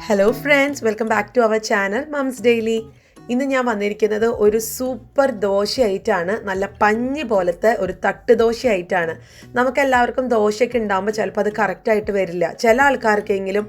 Hello friends, welcome back to our channel Mom's Daily. ഇന്ന് ഞാൻ വന്നിരിക്കുന്നത് ഒരു സൂപ്പർ ദോശയായിട്ടാണ്. നല്ല പഞ്ഞി പോലത്തെ ഒരു തട്ട് ദോശയായിട്ടാണ്. നമുക്കെല്ലാവർക്കും ദോശയൊക്കെ ഉണ്ടാകുമ്പോൾ ചിലപ്പോൾ അത് കറക്റ്റായിട്ട് വരില്ല. ചില ആൾക്കാർക്കെങ്കിലും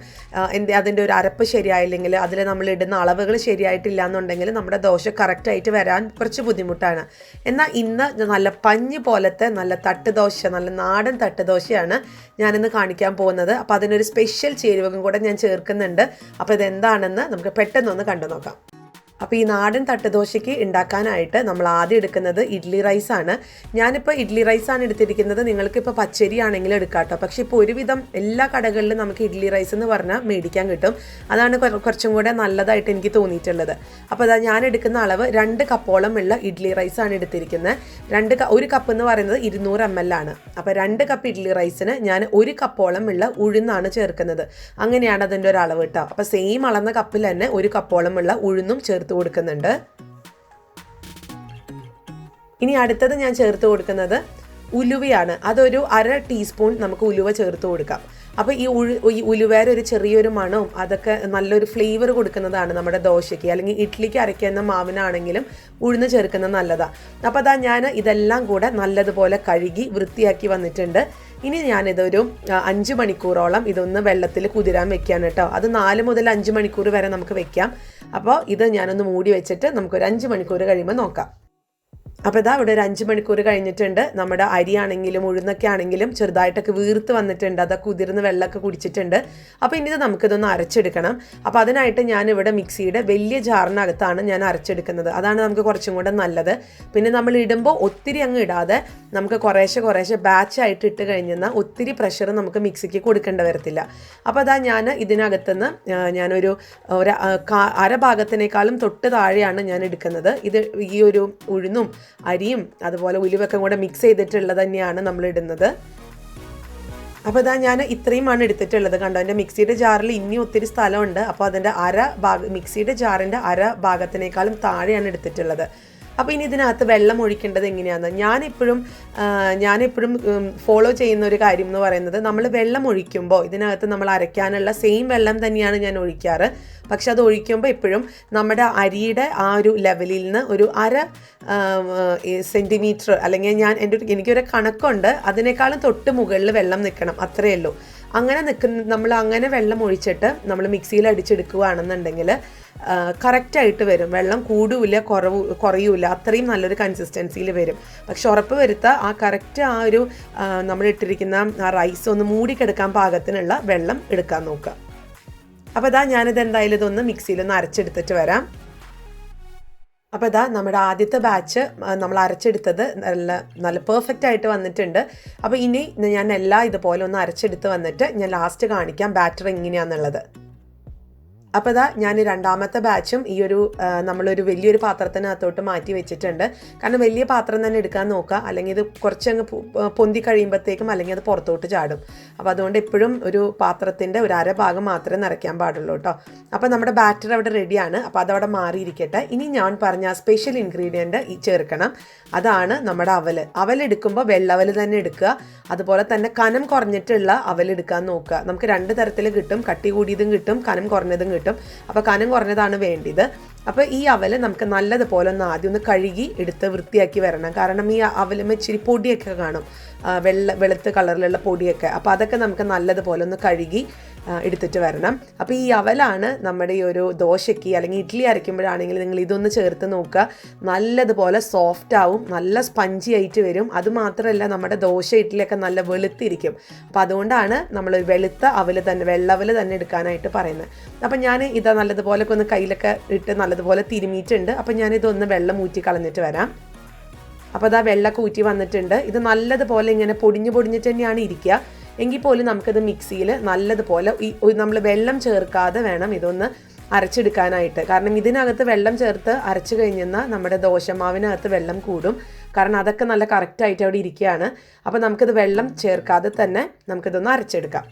അതിൻ്റെ ഒരു അരപ്പ് ശരിയായില്ലെങ്കിൽ അതിൽ നമ്മൾ ഇടുന്ന അളവുകൾ ശരിയായിട്ടില്ല എന്നുണ്ടെങ്കിൽ നമ്മുടെ ദോശ കറക്റ്റായിട്ട് വരാൻ കുറച്ച് ബുദ്ധിമുട്ടാണ്. എന്നാൽ ഇന്ന് നല്ല പഞ്ഞി പോലത്തെ നല്ല തട്ട് ദോശ, നല്ല നാടൻ തട്ട് ദോശയാണ് ഞാനിന്ന് കാണിക്കാൻ പോകുന്നത്. അപ്പോൾ അതിനൊരു സ്പെഷ്യൽ ചേരുവകം കൂടെ ഞാൻ ചേർക്കുന്നുണ്ട്. അപ്പോൾ ഇതെന്താണെന്ന് നമുക്ക് പെട്ടെന്നൊന്ന് കണ്ടു നോക്കാം. അപ്പോൾ ഈ നാടൻ തട്ടുദോശയ്ക്ക് ഉണ്ടാക്കാനായിട്ട് നമ്മൾ ആദ്യം എടുക്കുന്നത് ഇഡ്ഡലി റൈസാണ്. ഞാനിപ്പോൾ ഇഡ്ഡലി റൈസാണ് എടുത്തിരിക്കുന്നത്. നിങ്ങൾക്കിപ്പോൾ പച്ചരി ആണെങ്കിലും എടുക്കാം കേട്ടോ. പക്ഷേ ഇപ്പോൾ ഒരുവിധം എല്ലാ കടകളിലും നമുക്ക് ഇഡ്ഡലി റൈസ് എന്ന് പറഞ്ഞാൽ മേടിക്കാൻ കിട്ടും. അതാണ് കുറച്ചും കൂടെ നല്ലതായിട്ട് എനിക്ക് തോന്നിയിട്ടുള്ളത്. അപ്പോൾ അതാ ഞാൻ എടുക്കുന്ന അളവ് 2 കപ്പോളം ഉള്ള ഇഡ്ഡലി റൈസാണ് എടുത്തിരിക്കുന്നത്. ഒരു കപ്പ് എന്ന് പറയുന്നത് 200 ml ആണ്. അപ്പോൾ 2 കപ്പ് ഇഡ്ഡലി റൈസിന് ഞാൻ 1 കപ്പോളം ഉള്ള ഉഴുന്നാണ് ചേർക്കുന്നത്. അങ്ങനെയാണ് അതിൻ്റെ ഒരു അളവ് കേട്ടോ. അപ്പോൾ സെയിം അളന്ന കപ്പിൽ തന്നെ 1 കപ്പോളം ഉള്ള ഉഴുന്നും ചേർത്ത് കൊടുക്കുന്നുണ്ട്. ഇനി അടുത്തത് ഞാൻ ചേർത്ത് കൊടുക്കുന്നത് ഉലുവയാണ്. അതൊരു 1/2 ടീസ്പൂൺ നമുക്ക് ഉലുവ ചേർത്ത് കൊടുക്കാം. അപ്പോൾ ഈ ഉലുവേര ഒരു ചെറിയൊരു മണവും അതൊക്കെ നല്ലൊരു ഫ്ലേവർ കൊടുക്കുന്നതാണ് നമ്മുടെ ദോശയ്ക്ക്, അല്ലെങ്കിൽ ഇഡ്ഡലിക്ക് അരയ്ക്കുന്ന മാവിനാണെങ്കിലും ഉഴുന്ന് ചേർക്കുന്നത് നല്ലതാണ്. അപ്പോൾ അതാ ഞാൻ ഇതെല്ലാം കൂടെ നല്ലതുപോലെ കഴുകി വൃത്തിയാക്കി വന്നിട്ടുണ്ട്. ഇനി ഞാനിതൊരു 5 മണിക്കൂറോളം ഇതൊന്ന് വെള്ളത്തിൽ കുതിരാൻ വെക്കാൻ കേട്ടോ. അത് 4 മുതൽ 5 മണിക്കൂർ വരെ നമുക്ക് വെക്കാം. അപ്പോൾ ഇത് ഞാനൊന്ന് മൂടി വെച്ചിട്ട് നമുക്കൊരു 5 മണിക്കൂർ കഴിയുമ്പോൾ നോക്കാം. അപ്പോൾ ഇതാ ഇവിടെ ഒരു 5 മണിക്കൂർ കഴിഞ്ഞിട്ടുണ്ട്. നമ്മുടെ അരിയാണെങ്കിലും ഉഴുന്നൊക്കെ ആണെങ്കിലും ചെറുതായിട്ടൊക്കെ വീർത്ത് വന്നിട്ടുണ്ട്. അതൊക്കെ കുതിർന്ന് വെള്ളമൊക്കെ കുടിച്ചിട്ടുണ്ട്. അപ്പോൾ ഇനി നമുക്കിതൊന്ന് അരച്ചെടുക്കണം. അപ്പോൾ അതിനായിട്ട് ഞാനിവിടെ മിക്സിയുടെ വലിയ ജാറിനകത്താണ് ഞാൻ അരച്ചെടുക്കുന്നത്. അതാണ് നമുക്ക് കുറച്ചും കൂടെ നല്ലത്. പിന്നെ നമ്മൾ ഇടുമ്പോൾ ഒത്തിരി അങ്ങ് ഇടാതെ നമുക്ക് കുറേശ്ശെ ബാച്ചായിട്ട് ഇട്ട് കഴിഞ്ഞാൽ ഒത്തിരി പ്രഷർ നമുക്ക് മിക്സിക്ക് കൊടുക്കേണ്ടി വരത്തില്ല. അപ്പോൾ അതാ ഞാൻ ഇതിനകത്തുനിന്ന് ഞാനൊരു അര ഭാഗത്തിനേക്കാളും തൊട്ട് താഴെയാണ് ഞാൻ എടുക്കുന്നത്. ഇത് ഈ ഒരു ഉഴുന്നും അരിയും അതുപോലെ ഉലുവൊക്കെ കൂടെ മിക്സ് ചെയ്തിട്ടുള്ളത് തന്നെയാണ് നമ്മൾ ഇടുന്നത്. അപ്പോൾ ഇതാ ഞാൻ ഇത്രയുമാണ് എടുത്തിട്ടുള്ളത്. കണ്ടോ, എൻ്റെ മിക്സിയുടെ ജാറിൽ ഇനി ഒത്തിരി സ്ഥലമുണ്ട്. അപ്പോൾ അതിൻ്റെ മിക്സിയുടെ ജാറിൻ്റെ അര ഭാഗത്തിനേക്കാളും താഴെയാണ് എടുത്തിട്ടുള്ളത്. അപ്പോൾ ഇനി ഇതിനകത്ത് വെള്ളം ഒഴിക്കേണ്ടത് എങ്ങനെയാണ്? ഞാനെപ്പോഴും ഫോളോ ചെയ്യുന്ന ഒരു കാര്യം എന്ന് പറയുന്നത്, നമ്മൾ വെള്ളം ഒഴിക്കുമ്പോൾ ഇതിനകത്ത് നമ്മൾ അരയ്ക്കാനുള്ള സെയിം വെള്ളം തന്നെയാണ് ഞാൻ ഒഴിക്കാറ്. പക്ഷെ അത് ഒഴിക്കുമ്പോൾ എപ്പോഴും നമ്മുടെ അരിയുടെ ആ ഒരു ലെവലിൽ നിന്ന് ഒരു 1/2 സെൻറ്റിമീറ്റർ അല്ലെങ്കിൽ എനിക്കൊരു കണക്കുണ്ട്, അതിനേക്കാളും തൊട്ട് മുകളിൽ വെള്ളം നിൽക്കണം, അത്രയേ ഉള്ളൂ. നമ്മൾ അങ്ങനെ വെള്ളം ഒഴിച്ചിട്ട് നമ്മൾ മിക്സിയിൽ അടിച്ചെടുക്കുകയാണെന്നുണ്ടെങ്കിൽ കറക്റ്റായിട്ട് വരും. വെള്ളം കൂടില്ല, കുറയൂല, അത്രയും നല്ലൊരു കൺസിസ്റ്റൻസിയിൽ വരും. പക്ഷെ ഉറപ്പ് വരുത്തുക, ആ കറക്റ്റ് ആ ഒരു നമ്മൾ ഇട്ടിരിക്കുന്ന ആ റൈസ് ഒന്ന് മൂടിക്കെടുക്കാൻ പാകത്തിനുള്ള വെള്ളം എടുക്കാൻ നോക്കുക. അപ്പോൾ ഇതാ ഞാനിത് എന്തായാലും ഇതൊന്ന് മിക്സിയിലൊന്ന് അരച്ചെടുത്തിട്ട് വരാം. അപ്പോൾ ഇതാ നമ്മുടെ ആദ്യത്തെ ബാച്ച് നമ്മൾ അരച്ചെടുത്തത് നല്ല പെർഫെക്റ്റ് ആയിട്ട് വന്നിട്ടുണ്ട്. അപ്പോൾ ഇനി ഞാൻ എല്ലാം ഇതുപോലെ ഒന്ന് അരച്ചെടുത്ത് വന്നിട്ട് ഞാൻ ലാസ്റ്റ് കാണിക്കാം ബാറ്റർ എങ്ങനെയാണെന്നുള്ളത്. അപ്പോൾ ഇതാ ഞാൻ രണ്ടാമത്തെ ബാച്ചും ഈ ഒരു നമ്മളൊരു വലിയൊരു പാത്രത്തിനകത്തോട്ട് മാറ്റി വെച്ചിട്ടുണ്ട്. കാരണം വലിയ പാത്രം തന്നെ എടുക്കാൻ നോക്കുക, അല്ലെങ്കിൽ ഇത് കുറച്ചങ്ങ് പൊന്തി കഴിയുമ്പോഴത്തേക്കും അല്ലെങ്കിൽ അത് പുറത്തോട്ട് ചാടും. അപ്പോൾ അതുകൊണ്ട് എപ്പോഴും ഒരു പാത്രത്തിൻ്റെ ഒരു അര ഭാഗം മാത്രമേ നിറയ്ക്കാൻ പാടുള്ളൂ കേട്ടോ. അപ്പോൾ നമ്മുടെ ബാറ്റർ അവിടെ റെഡിയാണ്. അപ്പോൾ അതവിടെ മാറിയിരിക്കട്ടെ. ഇനി ഞാൻ പറഞ്ഞ സ്പെഷ്യൽ ഇൻഗ്രീഡിയൻറ്റ് ചേർക്കണം. അതാണ് നമ്മുടെ അവലെടുക്കുമ്പോൾ വെള്ളവൽ തന്നെ എടുക്കുക. അതുപോലെ തന്നെ കനം കുറഞ്ഞിട്ടുള്ള അവലെടുക്കാൻ നോക്കുക. നമുക്ക് 2 തരത്തിൽ കിട്ടും, കട്ടി കൂടിയതും കിട്ടും, കനം കുറഞ്ഞതും കിട്ടും. അപ്പോൾ കനം കുറഞ്ഞതാണ് വേണ്ടത്. അപ്പോൾ ഈ അവൽ നമുക്ക് നല്ലതുപോലെ ആദ്യം ഒന്ന് കഴുകി എടുത്ത് വൃത്തിയാക്കി വരണം. കാരണം ഈ അവലും ഇച്ചിരി പൊടിയൊക്കെ കാണും, വെളുത്ത കളറിലുള്ള പൊടിയൊക്കെ. അപ്പോൾ അതൊക്കെ നമുക്ക് നല്ലതുപോലെ ഒന്ന് കഴുകി എടുത്തിട്ട് വരണം. അപ്പോൾ ഈ അവലാണ് നമ്മുടെ ഈ ഒരു ദോശയ്ക്ക് അല്ലെങ്കിൽ ഇഡ്ഡലി അരയ്ക്കുമ്പോഴാണെങ്കിൽ നിങ്ങൾ ഇതൊന്ന് ചേർത്ത് നോക്കുക. നല്ലതുപോലെ സോഫ്റ്റ് ആവും, നല്ല സ്പഞ്ചി ആയിട്ട് വരും. അതുമാത്രമല്ല നമ്മുടെ ദോശ ഇഡ്ഡലിയൊക്കെ നല്ല വെളുത്തിരിക്കും. അപ്പോൾ അതുകൊണ്ടാണ് നമ്മൾ വെളുത്ത വെള്ളവൽ തന്നെ എടുക്കാനായിട്ട് പറയുന്നത്. അപ്പം ഞാൻ ഇത് നല്ലതുപോലൊക്കെ ഒന്ന് കയ്യിലൊക്കെ ഇട്ട് നല്ലതുപോലെ തിരുമിയിട്ടുണ്ട്. അപ്പം ഞാനിതൊന്ന് വെള്ളം ഊറ്റി കളഞ്ഞിട്ട് വരാം. അപ്പോൾ അതാ വെള്ളമൊക്കെ ഊറ്റി വന്നിട്ടുണ്ട്. ഇത് നല്ലതുപോലെ ഇങ്ങനെ പൊടിഞ്ഞിട്ട് തന്നെയാണ് ഇരിക്കുക. എങ്കിൽ പോലും നമുക്കിത് മിക്സിയിൽ നല്ലതുപോലെ നമ്മൾ വെള്ളം ചേർക്കാതെ വേണം ഇതൊന്ന് അരച്ചെടുക്കാനായിട്ട്. കാരണം ഇതിനകത്ത് വെള്ളം ചേർത്ത് അരച്ചു കഴിഞ്ഞാൽ നമ്മുടെ ദോശമാവിനകത്ത് വെള്ളം കൂടും. കാരണം അതൊക്കെ നല്ല കറക്റ്റായിട്ട് അവിടെ ഇരിക്കുകയാണ്. അപ്പോൾ നമുക്കിത് വെള്ളം ചേർക്കാതെ തന്നെ നമുക്കിതൊന്ന് അരച്ചെടുക്കാം.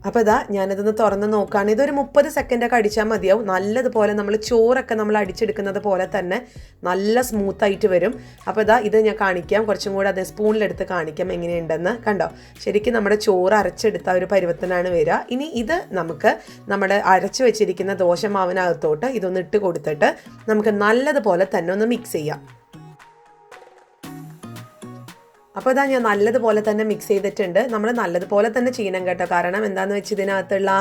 അപ്പോൾ ഇതാ ഞാനിതൊന്ന് തുറന്ന് നോക്കുകയാണ്. ഇതൊരു 30 സെക്കൻഡൊക്കെ അടിച്ചാൽ മതിയാവും. നല്ലതുപോലെ നമ്മൾ ചോറൊക്കെ നമ്മൾ അടിച്ചെടുക്കുന്നത് പോലെ തന്നെ നല്ല സ്മൂത്തായിട്ട് വരും. അപ്പോൾ ഇതാ ഇത് ഞാൻ കാണിക്കാം, കുറച്ചും കൂടെ അത് സ്പൂണിലെടുത്ത് കാണിക്കാം എങ്ങനെയുണ്ടെന്ന്. കണ്ടോ, ശരിക്കും നമ്മുടെ ചോറ് അരച്ചെടുത്ത ഒരു പരുവത്തിനാണ് വരിക. ഇനി ഇത് നമുക്ക് നമ്മുടെ അരച്ച് വെച്ചിരിക്കുന്ന ദോശമാവിനകത്തോട്ട് ഇതൊന്ന് ഇട്ട് കൊടുത്തിട്ട് നമുക്ക് നല്ലതുപോലെ തന്നെ ഒന്ന് മിക്സ് ചെയ്യാം. അപ്പോൾ ഇതാ ഞാൻ നല്ലതുപോലെ തന്നെ മിക്സ് ചെയ്തിട്ടുണ്ട്. നമ്മൾ നല്ലതുപോലെ തന്നെ ചെയ്യണം കേട്ടോ. കാരണം എന്താണെന്ന് വെച്ച് ഇതിനകത്തുള്ള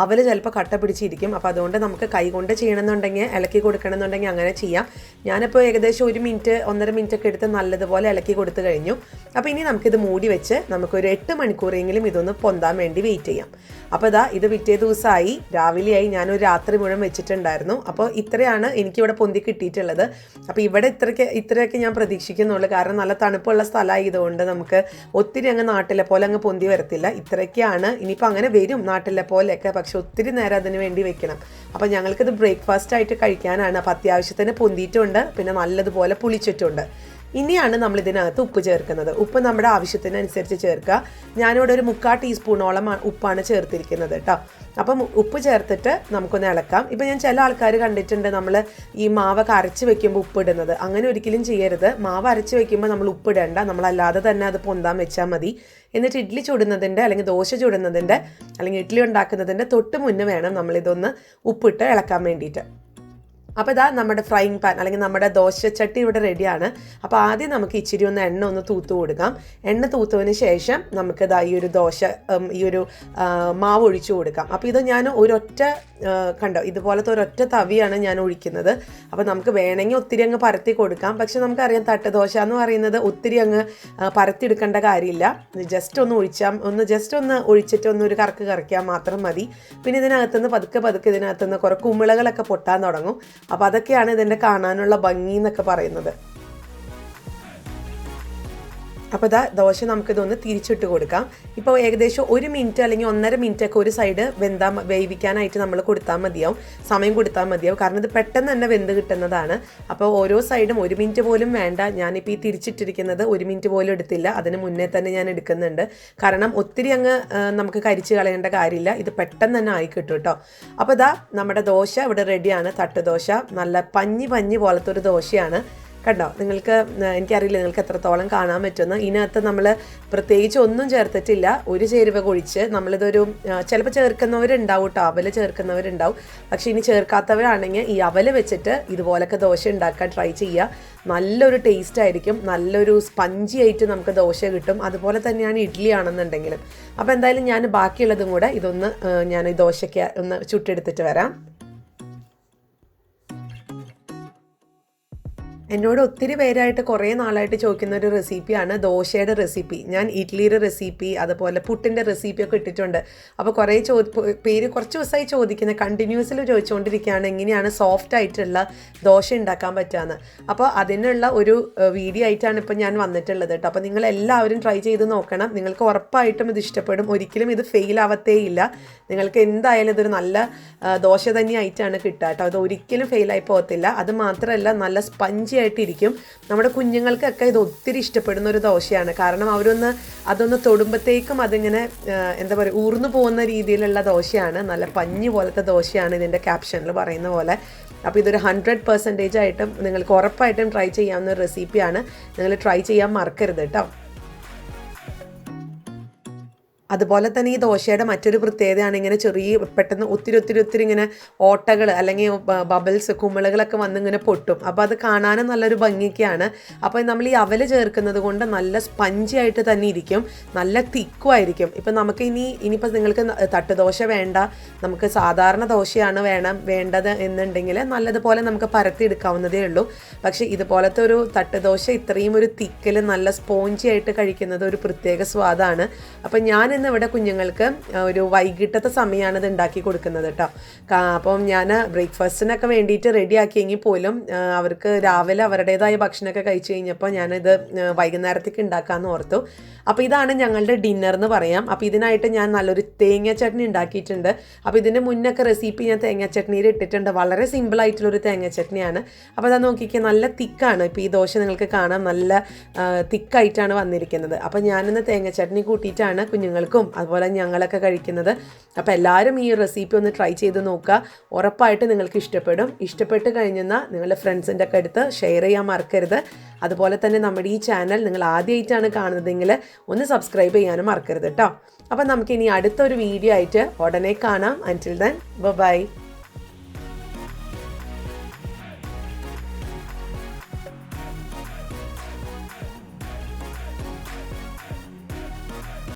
അവൽ ചിലപ്പോൾ കട്ട പിടിച്ചിരിക്കും. അപ്പോൾ അതുകൊണ്ട് നമുക്ക് കൈ കൊണ്ട് ചെയ്യണമെന്നുണ്ടെങ്കിൽ ഇളക്കി കൊടുക്കണമെന്നുണ്ടെങ്കിൽ അങ്ങനെ ചെയ്യാം. ഞാനിപ്പോൾ ഏകദേശം 1 മിനിറ്റ് 1.5 മിനിറ്റ് ഒക്കെ എടുത്ത് നല്ലതുപോലെ ഇളക്കി കൊടുത്തു കഴിഞ്ഞു. അപ്പോൾ ഇനി നമുക്കിത് മൂടി വെച്ച് നമുക്കൊരു 8 മണിക്കൂറെങ്കിലും ഇതൊന്ന് പൊന്താൻ വേണ്ടി വെയിറ്റ് ചെയ്യാം. അപ്പോൾ ഇതാ ഇത് പിറ്റേ ദിവസമായി രാവിലെയായി ഞാനൊരു രാത്രി മുഴുവൻ വെച്ചിട്ടുണ്ടായിരുന്നു. അപ്പോൾ ഇത്രയാണ് എനിക്കിവിടെ പൊന്തി കിട്ടിയിട്ടുള്ളത്. അപ്പോൾ ഇവിടെ ഇത്രയൊക്കെ ഞാൻ പ്രതീക്ഷിക്കുന്നുള്ളൂ. കാരണം നല്ല തണുപ്പുള്ള സ്ഥലമായതുകൊണ്ട് നമുക്ക് ഒത്തിരി അങ്ങ് നാട്ടിലെ പോലെ അങ്ങ് പൊന്തി വരത്തില്ല. ഇത്രയൊക്കെയാണ്. ഇനിയിപ്പോൾ അങ്ങനെ വരും നാട്ടിലെ പോലെയൊക്കെ, പക്ഷെ ഒത്തിരി നേരം അതിന് വേണ്ടി വെക്കണം. അപ്പോൾ ഞങ്ങൾക്കിത് ബ്രേക്ക്ഫാസ്റ്റ് ആയിട്ട് കഴിക്കാനാണ്. അപ്പോൾ അത്യാവശ്യത്തിന് പൊന്തിയിട്ടുണ്ട്, പിന്നെ നല്ലതുപോലെ പുളിച്ചിട്ടുണ്ട്. ഇനിയാണ് നമ്മൾ ഇതിനകത്ത് ഉപ്പ് ചേർക്കുന്നത്. ഉപ്പ് നമ്മുടെ ആവശ്യത്തിനനുസരിച്ച് ചേർക്കുക. ഞാനിവിടെ ഒരു 3/4 ടീസ്പൂണോളം ഉപ്പാണ് ചേർത്തിരിക്കുന്നത് കേട്ടോ. അപ്പം ഉപ്പ് ചേർത്തിട്ട് നമുക്കൊന്ന് ഇളക്കാം. ഇപ്പം ഞാൻ ചില ആൾക്കാർ കണ്ടിട്ടുണ്ട് നമ്മൾ ഈ മാവൊക്കെ അരച്ച് വെക്കുമ്പോൾ ഉപ്പിടുന്നത്. അങ്ങനെ ഒരിക്കലും ചെയ്യരുത്. മാവ് അരച്ച് വെക്കുമ്പോൾ നമ്മൾ ഉപ്പിടേണ്ട, നമ്മളല്ലാതെ തന്നെ അത് പൊന്താൻ വെച്ചാൽ മതി. എന്നിട്ട് ഇഡ്ഡലി ചുടുന്നതിൻ്റെ അല്ലെങ്കിൽ ദോശ ചുടുന്നതിൻ്റെ അല്ലെങ്കിൽ ഇഡ്ഡലി ഉണ്ടാക്കുന്നതിൻ്റെ തൊട്ട് മുന്നേ വേണം നമ്മളിതൊന്ന് ഉപ്പിട്ട് ഇളക്കാൻ വേണ്ടിയിട്ട്. അപ്പോൾ ഇതാ നമ്മുടെ ഫ്രൈങ് പാൻ അല്ലെങ്കിൽ നമ്മുടെ ദോശച്ചട്ടി ഇവിടെ റെഡിയാണ്. അപ്പോൾ ആദ്യം നമുക്ക് ഇച്ചിരി ഒന്ന് എണ്ണ ഒന്ന് തൂത്ത് കൊടുക്കാം. എണ്ണ തൂത്തതിന് ശേഷം നമുക്ക് ഇതാ ഈ ഒരു മാവ് ഒഴിച്ചു കൊടുക്കാം. അപ്പോൾ ഇത് ഞാൻ കണ്ടോ ഇതുപോലത്തെ ഒരൊറ്റ തവിയാണ് ഞാൻ ഒഴിക്കുന്നത്. അപ്പോൾ നമുക്ക് വേണമെങ്കിൽ ഒത്തിരി അങ്ങ് പരത്തി കൊടുക്കാം. പക്ഷെ നമുക്കറിയാം തട്ടുദോശ എന്ന് പറയുന്നത് ഒത്തിരി അങ്ങ് പരത്തിയെടുക്കേണ്ട കാര്യമില്ല. ജസ്റ്റ് ഒന്ന് ഒഴിച്ചിട്ട് ഒരു കറക്ക് കറക്കിയാൽ മാത്രം മതി. പിന്നെ ഇതിനകത്തുനിന്ന് പതുക്കെ ഇതിനകത്തുനിന്ന് കുറേ കുമിളകളൊക്കെ പൊട്ടാൻ തുടങ്ങും. അപ്പോൾ അതൊക്കെയാണ് ഇതിൻ്റെ കാണാനുള്ള ഭംഗി എന്നൊക്കെ പറയുന്നത്. അപ്പോൾ ഇതാ ദോശ നമുക്കിതൊന്ന് തിരിച്ചിട്ട് കൊടുക്കാം. ഇപ്പോൾ ഏകദേശം 1 മിനിറ്റ് അല്ലെങ്കിൽ 1.5 മിനിറ്റ് ഒക്കെ ഒരു സൈഡ് വേവിക്കാനായിട്ട് നമ്മൾ സമയം കൊടുത്താൽ മതിയാവും. കാരണം ഇത് പെട്ടെന്ന് തന്നെ വെന്ത് കിട്ടുന്നതാണ്. അപ്പോൾ ഓരോ സൈഡും 1 മിനിറ്റ് പോലും വേണ്ട. ഞാനിപ്പോൾ ഈ തിരിച്ചിട്ടിരിക്കുന്നത് 1 മിനിറ്റ് പോലും എടുത്തില്ല, അതിന് മുന്നേ തന്നെ ഞാൻ എടുക്കുന്നുണ്ട്. കാരണം ഒത്തിരി അങ്ങ് നമുക്ക് കരിച്ച് കളയേണ്ട കാര്യമില്ല, ഇത് പെട്ടെന്ന് തന്നെ ആയി കിട്ടും കേട്ടോ. അപ്പോൾ ഇതാ നമ്മുടെ ദോശ ഇവിടെ റെഡിയാണ്. തട്ടുദോശ നല്ല പഞ്ഞി പോലത്തെ ഒരു ദോശയാണ്. കണ്ടോ, എനിക്കറിയില്ല നിങ്ങൾക്ക് എത്രത്തോളം കാണാൻ പറ്റുമെന്ന്. ഇതിനകത്ത് നമ്മൾ പ്രത്യേകിച്ച് ഒന്നും ചേർത്തിട്ടില്ല. ഒരു ചേരുവ ഒഴിച്ച് ചിലപ്പോൾ ചേർക്കുന്നവരുണ്ടാവും കേട്ടോ, അവൽ ചേർക്കുന്നവരുണ്ടാവും. പക്ഷെ ഇനി ചേർക്കാത്തവരാണെങ്കിൽ ഈ അവൽ വെച്ചിട്ട് ഇതുപോലൊക്കെ ദോശ ഉണ്ടാക്കാൻ ട്രൈ ചെയ്യുക. നല്ലൊരു ടേസ്റ്റ് ആയിരിക്കും, നല്ലൊരു സ്പഞ്ചി ആയിട്ട് നമുക്ക് ദോശ കിട്ടും. അതുപോലെ തന്നെയാണ് ഇഡ്ഡലി ആണെന്നുണ്ടെങ്കിലും. അപ്പോൾ എന്തായാലും ഞാൻ ബാക്കിയുള്ളതും കൂടെ ഞാൻ ഈ ദോശയ്ക്ക് ഒന്ന് ചുട്ടെടുത്തിട്ട് വരാം. എന്നോട് ഒത്തിരി പേരായിട്ട് കുറേ നാളായിട്ട് ചോദിക്കുന്ന ഒരു റെസിപ്പിയാണ് ദോശയുടെ റെസിപ്പി. ഞാൻ ഇഡ്ഡലിയുടെ റെസിപ്പി അതുപോലെ പുട്ടിൻ്റെ റെസിപ്പിയൊക്കെ ഇട്ടിട്ടുണ്ട്. അപ്പോൾ കുറേ പേര് കുറച്ച് ദിവസമായി ചോദിക്കുന്നത്, കണ്ടിന്യൂസിൽ ചോദിച്ചുകൊണ്ടിരിക്കുകയാണ് എങ്ങനെയാണ് സോഫ്റ്റ് ആയിട്ടുള്ള ദോശ ഉണ്ടാക്കാൻ പറ്റുകയെന്ന്. അപ്പോൾ അതിനുള്ള ഒരു വീഡിയോ ആയിട്ടാണ് ഇപ്പോൾ ഞാൻ വന്നിട്ടുള്ളത് കേട്ടോ. അപ്പോൾ നിങ്ങളെല്ലാവരും ട്രൈ ചെയ്ത് നോക്കണം. നിങ്ങൾക്ക് ഉറപ്പായിട്ടും ഇത് ഇഷ്ടപ്പെടും. ഒരിക്കലും ഇത് ഫെയിൽ ആവത്തേയില്ല. നിങ്ങൾക്ക് എന്തായാലും ഇതൊരു നല്ല ദോശ തന്നെയായിട്ടാണ് കിട്ടുക കേട്ടോ. അത് ഒരിക്കലും ഫെയിലായി പോകത്തില്ല. അത് മാത്രമല്ല നല്ല സ്പഞ്ചി ആയിട്ടിരിക്കും. നമ്മുടെ കുഞ്ഞുങ്ങൾക്കൊക്കെ ഇത് ഒത്തിരി ഇഷ്ടപ്പെടുന്ന ഒരു ദോശയാണ്. കാരണം അതൊന്ന് തൊടുമ്പോഴത്തേക്കും അതിങ്ങനെ ഊർന്നു പോകുന്ന രീതിയിലുള്ള ദോശയാണ്. നല്ല പഞ്ഞി പോലത്തെ ദോശയാണ് ഇതിൻ്റെ ക്യാപ്ഷനിൽ പറയുന്ന പോലെ. അപ്പോൾ ഇതൊരു 100% ആയിട്ടും നിങ്ങൾക്ക് ഉറപ്പായിട്ടും ട്രൈ ചെയ്യാവുന്ന ഒരു റെസിപ്പിയാണ്. നിങ്ങൾ ട്രൈ ചെയ്യാൻ മറക്കരുത് കേട്ടോ. അതുപോലെ തന്നെ ഈ ദോശയുടെ മറ്റൊരു പ്രത്യേകതയാണ് ഇങ്ങനെ പെട്ടെന്ന് ഒത്തിരി ഇങ്ങനെ ഓട്ടകൾ അല്ലെങ്കിൽ ബബിൾസ് കുമിളകളൊക്കെ വന്നിങ്ങനെ പൊട്ടും. അപ്പോൾ അത് കാണാനും നല്ലൊരു ഭംഗിയൊക്കെയാണ്. അപ്പോൾ നമ്മൾ ഈ അവൽ ചേർക്കുന്നത് കൊണ്ട് നല്ല സ്പഞ്ചി ആയിട്ട് തന്നെ ഇരിക്കും, നല്ല തിക്കുമായിരിക്കും. ഇപ്പം നമുക്ക് ഇനിയിപ്പോൾ നിങ്ങൾക്ക് തട്ടുദോശ വേണ്ട, നമുക്ക് സാധാരണ ദോശയാണ് വേണ്ടത് എന്നുണ്ടെങ്കിൽ നല്ലതുപോലെ നമുക്ക് പരത്തിയെടുക്കാവുന്നതേ ഉള്ളൂ. പക്ഷേ ഇതുപോലത്തെ ഒരു തട്ടുദോശ ഇത്രയും ഒരു തിക്കിൽ നല്ല സ്പോഞ്ചി ആയിട്ട് കഴിക്കുന്നത് ഒരു പ്രത്യേക സ്വാദാണ്. അപ്പം ഞാൻ ഇവിടെ കുഞ്ഞുങ്ങൾക്ക് ഒരു വൈകിട്ടത്തെ സമയമാണ് ഇത് ഉണ്ടാക്കി കൊടുക്കുന്നത് കേട്ടോ. അപ്പം ഞാൻ ബ്രേക്ക്ഫാസ്റ്റിനൊക്കെ വേണ്ടിയിട്ട് റെഡിയാക്കിയെങ്കിൽ പോലും അവർക്ക് രാവിലെ അവരുടേതായ ഭക്ഷണമൊക്കെ കഴിച്ചു കഴിഞ്ഞപ്പോൾ ഞാനിത് വൈകുന്നേരത്തേക്ക് ഉണ്ടാക്കാമെന്ന് ഓർത്തു. അപ്പോൾ ഇതാണ് ഞങ്ങളുടെ ഡിന്നർ എന്ന് പറയാം. അപ്പോൾ ഇതിനായിട്ട് ഞാൻ നല്ലൊരു തേങ്ങ ചട്നി ഉണ്ടാക്കിയിട്ടുണ്ട്. അപ്പോൾ ഇതിൻ്റെ മുന്നൊക്കെ റെസിപ്പി ഞാൻ തേങ്ങ ചട്നിയിൽ ഇട്ടിട്ടുണ്ട്. വളരെ സിമ്പിളായിട്ടുള്ളൊരു തേങ്ങ ചട്നിയാണ്. അപ്പോൾ അത് നോക്കിക്കുക, നല്ല തിക്കാണ്. ഇപ്പോൾ ഈ ദോശ നിങ്ങൾക്ക് കാണാം, നല്ല തിക്കായിട്ടാണ് വന്നിരിക്കുന്നത്. അപ്പോൾ ഞാനിന്ന് തേങ്ങ ചട്നി കൂട്ടിയിട്ടാണ് കുഞ്ഞുങ്ങൾക്ക് കുട്ടികൾക്കും അതുപോലെ ഞങ്ങളൊക്കെ കഴിക്കുന്നത്. അപ്പോൾ എല്ലാവരും ഈ റെസിപ്പി ഒന്ന് ട്രൈ ചെയ്ത് നോക്കുക. ഉറപ്പായിട്ട് നിങ്ങൾക്ക് ഇഷ്ടപ്പെടും. ഇഷ്ടപ്പെട്ട് കഴിഞ്ഞെന്നാൽ നിങ്ങളുടെ ഫ്രണ്ട്സിൻ്റെ ഒക്കെ അടുത്ത് ഷെയർ ചെയ്യാൻ മറക്കരുത്. അതുപോലെ തന്നെ നമ്മുടെ ഈ ചാനൽ നിങ്ങൾ ആദ്യമായിട്ടാണ് കാണുന്നതെങ്കിൽ ഒന്ന് സബ്സ്ക്രൈബ് ചെയ്യാനും മറക്കരുത് കേട്ടോ. അപ്പം നമുക്കിനി അടുത്തൊരു വീഡിയോ ആയിട്ട് ഉടനെ കാണാം. അൻറ്റിൽ ദെൻ ബൈ.